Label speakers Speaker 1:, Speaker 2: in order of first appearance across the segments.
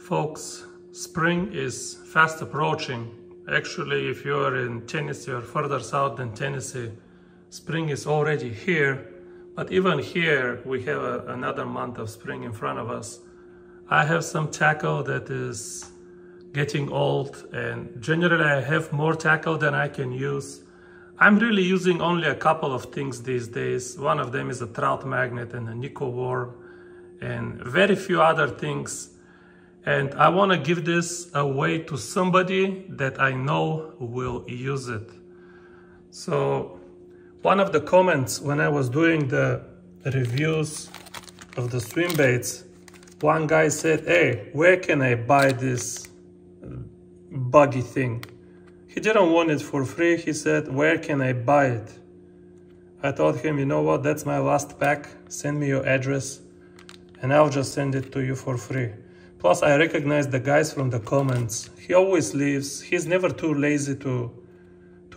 Speaker 1: Folks, spring is fast approaching. Actually, if you're in Tennessee or further south than Tennessee, spring is already here. But even here, we have another month of spring in front of us. I have some tackle that is getting old, and generally I have more tackle than I can use. I'm really using only a couple of things these days. One of them is a trout magnet and a nickel worm, and very few other things. And I want to give this away to somebody that I know will use it. So one of the comments when I was doing the reviews of the swim baits, one guy said, "Hey, where can I buy this buggy thing?" He didn't want it for free. He said, "Where can I buy it?" I told him, "You know what, that's my last pack. Send me your address and I'll just send it to you for free." Plus, I recognize the guys from the comments. He always leaves. He's never too lazy to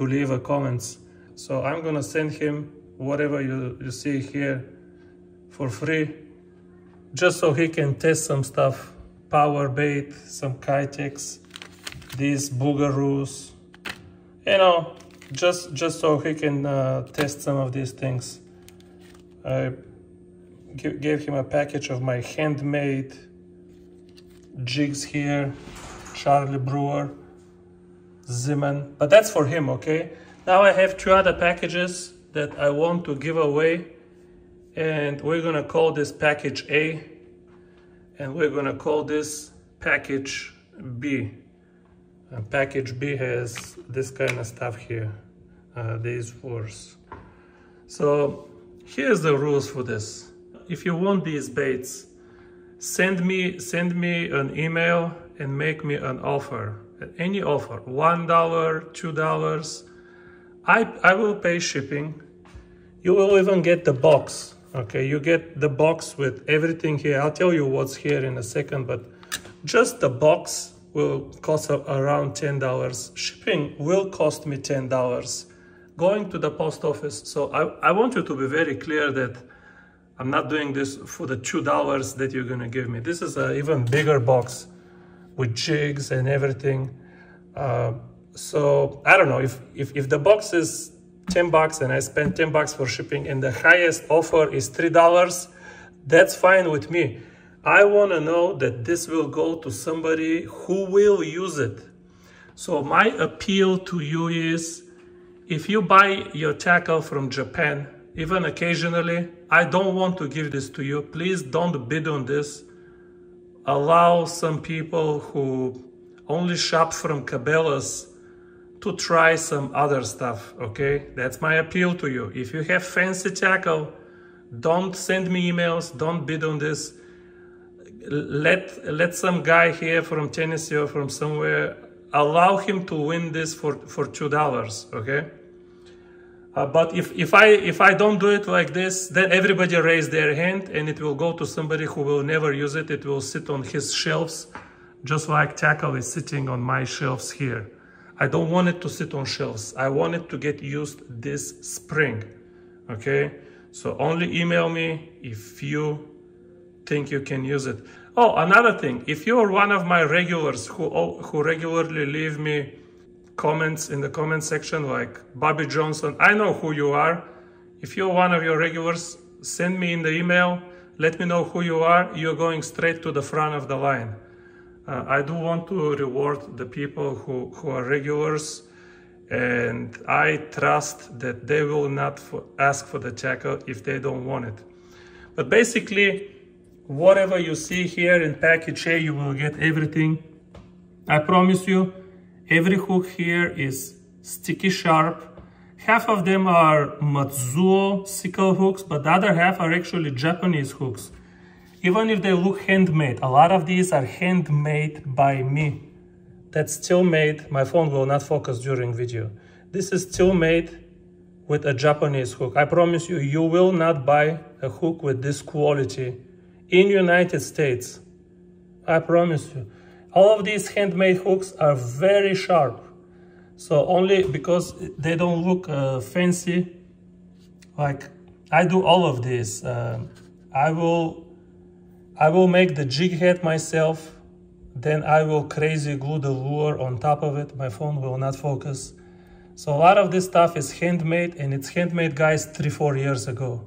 Speaker 1: leave a comments. So I'm gonna send him whatever you see here for free, just so he can test some stuff. Power bait, some Kitex, these boogaroos, you know, just so he can test some of these things. I gave him a package of my handmade jigs here, Charlie Brewer, Zeman, but that's for him, okay? Now I have two other packages that I want to give away, and we're gonna call this package A, and we're gonna call this package B. And package B has this kind of stuff here, these words. So here's the rules for this. If you want these baits, send me an email and make me an offer, any offer, $1, $2. I will pay shipping. You will even get the box, okay? You get the box with everything here. I'll tell you what's here in a second, but just the box will cost around $10. Shipping will cost me $10 going to the post office. So I want you to be very clear that I'm not doing this for the $2 that you're gonna give me. This is an even bigger box with jigs and everything. So I don't know, if the box is $10 and I spend $10 for shipping and the highest offer is $3, that's fine with me. I wanna know that this will go to somebody who will use it. So my appeal to you is, if you buy your tackle from Japan, even occasionally, I don't want to give this to you. Please don't bid on this. Allow some people who only shop from Cabela's to try some other stuff, okay? That's my appeal to you. If you have fancy tackle, don't send me emails, don't bid on this. Let some guy here from Tennessee or from somewhere, allow him to win this for $2, okay? But if I don't do it like this, then everybody raise their hand and it will go to somebody who will never use it. It will sit on his shelves, just like tackle is sitting on my shelves here. I don't want it to sit on shelves. I want it to get used this spring, okay? So only email me if you think you can use it. Oh, another thing, if you're one of my regulars who regularly leave me comments in the comment section, like Bobby Johnson, I know who you are. If you're one of your regulars, send me in the email, let me know who you are. You're going straight to the front of the line. I do want to reward the people who are regulars, and I trust that they will not ask for the tackle if they don't want it. But basically, whatever you see here in package A, you will get everything. I promise you. Every hook here is sticky sharp. Half of them are Matsuo sickle hooks, but the other half are actually Japanese hooks. Even if they look handmade, a lot of these are handmade by me. That's still made. My phone will not focus during video. This is still made with a Japanese hook. I promise you, you will not buy a hook with this quality in United States. I promise you. All of these handmade hooks are very sharp. So only because they don't look fancy, like I do all of this. I will make the jig head myself. then I will crazy glue the lure on top of it. My phone will not focus. So a lot of this stuff is handmade, and it's handmade, guys, 3-4 years ago.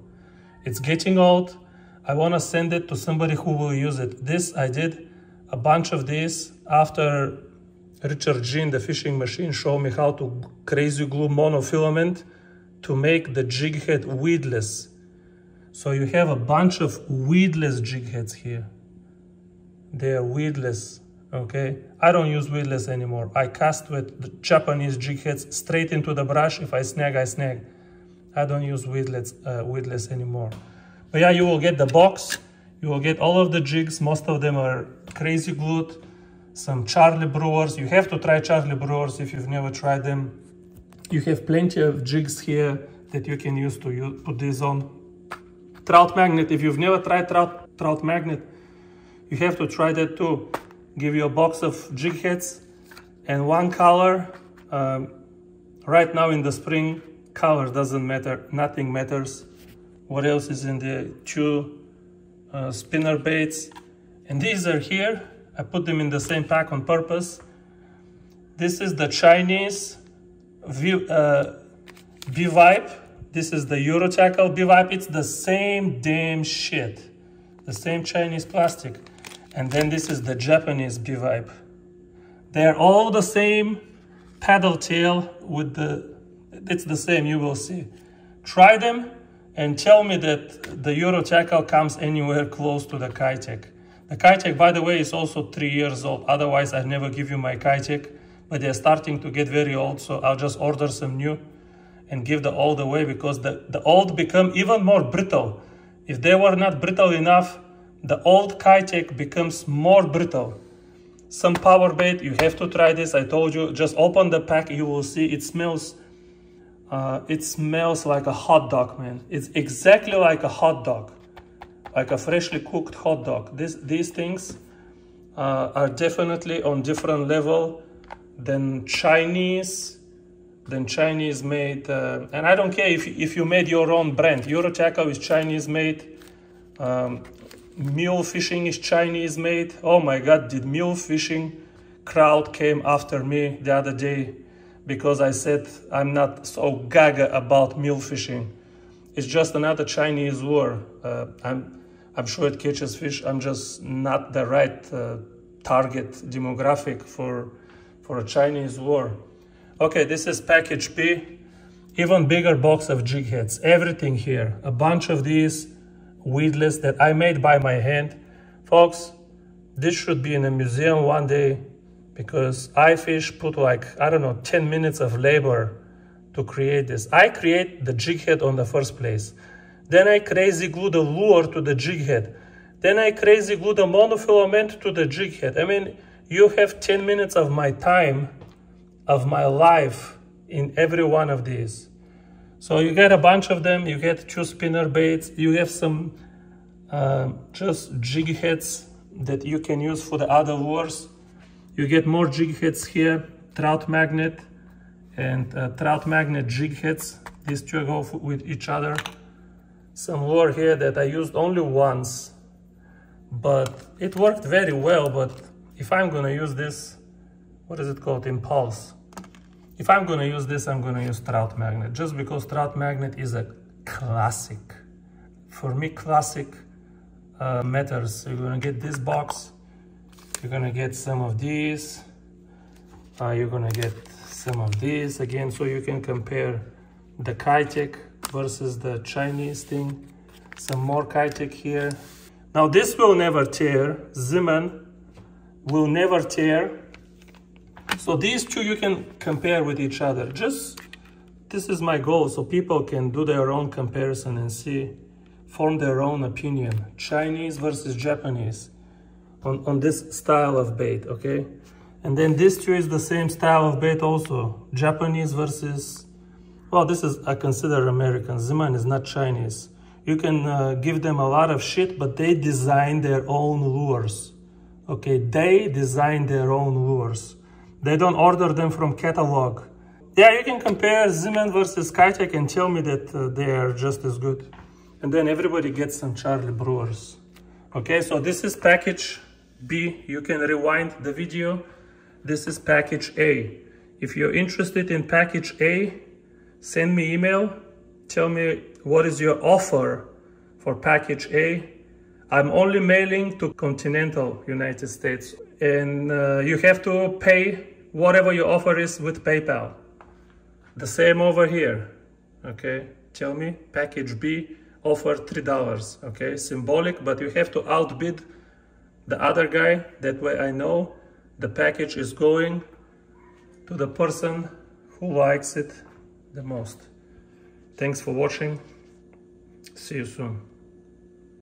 Speaker 1: It's getting old. I want to send it to somebody who will use it. This, I did a bunch of these after Richard Jean, the fishing machine, showed me how to crazy glue monofilament to make the jig head weedless. So you have a bunch of weedless jig heads here. They are weedless, okay? I don't use weedless anymore. I cast with the Japanese jig heads straight into the brush. If I snag, I snag. I don't use weedless anymore. But yeah, you will get the box. You will get all of the jigs. Most of them are crazy glued. Some Charlie Brewers. You have to try Charlie Brewers if you've never tried them. You have plenty of jigs here that you can use to put this on. Trout magnet. If you've never tried trout magnet, you have to try that too. Give you a box of jig heads and one color. Right now in the spring, color doesn't matter. Nothing matters. What else is in the 2 spinner baits? And these are here. I put them in the same pack on purpose. This is the Chinese B-Vibe. This is the Eurotackle B-Vibe. It's the same damn shit. The same Chinese plastic. And then this is the Japanese B-Vibe. They're all the same paddle tail with it's the same, you will see. Try them and tell me that the Eurotackle comes anywhere close to the Kitech. The Kitech, by the way, is also 3 years old. Otherwise, I'd never give you my Kitech. But they're starting to get very old, so I'll just order some new and give the old away, because the old become even more brittle. If they were not brittle enough, the old Kitech becomes more brittle. Some power bait, you have to try this. I told you, just open the pack, you will see it smells like a hot dog, man. It's exactly like a hot dog, like a freshly cooked hot dog. These things are definitely on different level than Chinese made. And I don't care if you made your own brand. Eurotackle is Chinese made. Mule fishing is Chinese made. Oh my God, did mule fishing crowd came after me the other day because I said I'm not so gaga about mule fishing. It's just another Chinese lure. I'm sure it catches fish. I'm just not the right target demographic for a Chinese lure. Okay, this is package B. Even bigger box of jig heads. Everything here. A bunch of these weedless that I made by my hand. Folks, this should be in a museum one day, because I put like, I don't know, 10 minutes of labor to create this. I create the jig head on the first place. Then I crazy glue the lure to the jig head. Then I crazy glue the monofilament to the jig head. I mean, you have 10 minutes of my time, of my life in every one of these. So you get a bunch of them, you get 2 spinner baits, you have some just jig heads that you can use for the other lures. You get more jig heads here, trout magnet and trout magnet jig heads. These two go with each other. Some lure here that I used only once, but it worked very well. But if I'm gonna use this, what is it called? Impulse. If I'm gonna use this, I'm gonna use trout magnet, just because trout magnet is a classic. For me, classic matters. So you're gonna get this box, you're gonna get some of these, you're gonna get some of these again, so you can compare the Kitech versus the Chinese thing. Some more Kitech here. Now this will never tear. Zeman will never tear. So these two you can compare with each other. This is my goal, so people can do their own comparison and see, form their own opinion. Chinese versus Japanese on this style of bait, okay? And then this two is the same style of bait also. Japanese versus, well, this is, I consider American. Zeman is not Chinese. You can give them a lot of shit, but they design their own lures, okay? They design their own lures. They don't order them from catalog. Yeah, you can compare Zeman versus Kitech and tell me that they are just as good. And then everybody gets some Charlie Brewers. Okay, so this is package B, you can rewind the video. This is package A. If you're interested in package A, send me email. Tell me what is your offer for package A. I'm only mailing to continental United States, and you have to pay whatever your offer is with PayPal. The same over here, okay? Tell me, package B, offer $3, okay? Symbolic, but you have to outbid the other guy. That way I know the package is going to the person who likes it the most. Thanks for watching. See you soon.